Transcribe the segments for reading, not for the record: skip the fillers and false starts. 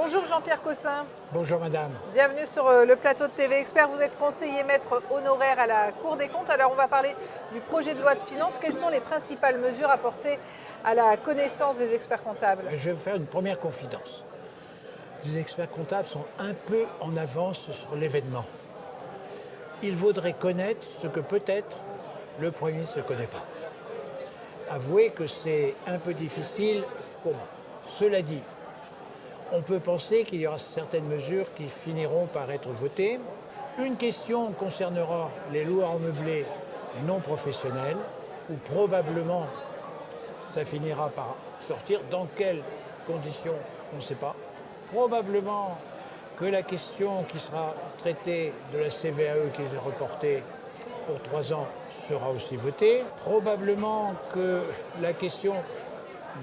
Bonjour Jean-Pierre Cossin. Bonjour madame. Bienvenue sur le plateau de TV Expert. Vous êtes conseiller maître honoraire à la Cour des comptes. Alors on va parler du projet de loi de finances. Quelles sont les principales mesures apportées à la connaissance des experts comptables? Je vais vous faire une première confidence. Les experts comptables sont un peu en avance sur l'événement. Il vaudrait connaître ce que peut-être le Premier ministre ne connaît pas. Avouez que c'est un peu difficile pour moi. Cela dit, on peut penser qu'il y aura certaines mesures qui finiront par être votées. Une question concernera les loueurs meublés non professionnels, où probablement ça finira par sortir. Dans quelles conditions, on ne sait pas. Probablement que la question qui sera traitée de la CVAE qui est reportée pour 3 ans sera aussi votée. Probablement que la question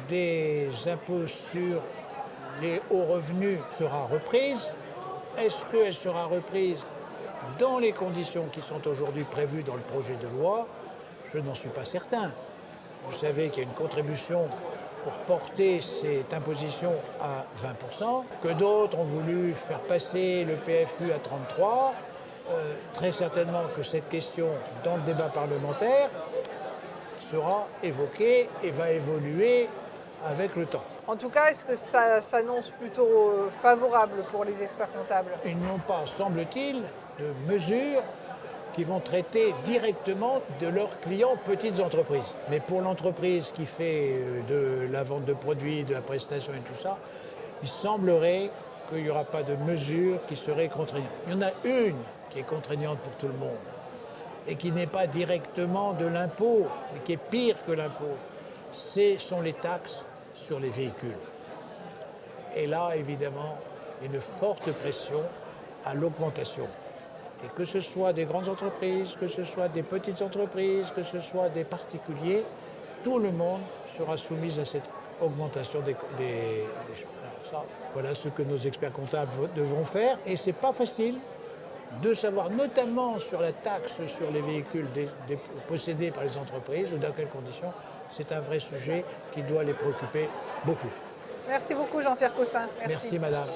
des impôts sur les hauts revenus sera reprise. Est-ce qu'elle sera reprise dans les conditions qui sont aujourd'hui prévues dans le projet de loi? Je n'en suis pas certain. Vous savez qu'il y a une contribution pour porter cette imposition à 20%, que d'autres ont voulu faire passer le PFU à 33%. Très certainement que cette question, dans le débat parlementaire, sera évoquée et va évoluer avec le temps. En tout cas, est-ce que ça s'annonce plutôt favorable pour les experts comptables? Ils n'ont pas, semble-t-il, de mesures qui vont traiter directement de leurs clients petites entreprises. Mais pour l'entreprise qui fait de la vente de produits, de la prestation et tout ça, il semblerait qu'il n'y aura pas de mesures qui seraient contraignantes. Il y en a une qui est contraignante pour tout le monde et qui n'est pas directement de l'impôt, mais qui est pire que l'impôt. Ce sont les taxes sur les véhicules. Et là, évidemment, il y a une forte pression à l'augmentation. Et que ce soit des grandes entreprises, que ce soit des petites entreprises, que ce soit des particuliers, tout le monde sera soumis à cette augmentation des choses. Alors ça, voilà ce que nos experts comptables devront faire. Et ce n'est pas facile de savoir, notamment sur la taxe sur les véhicules possédés par les entreprises, ou dans quelles conditions. C'est un vrai sujet qui doit les préoccuper beaucoup. Merci beaucoup Jean-Pierre Cossin. Merci madame.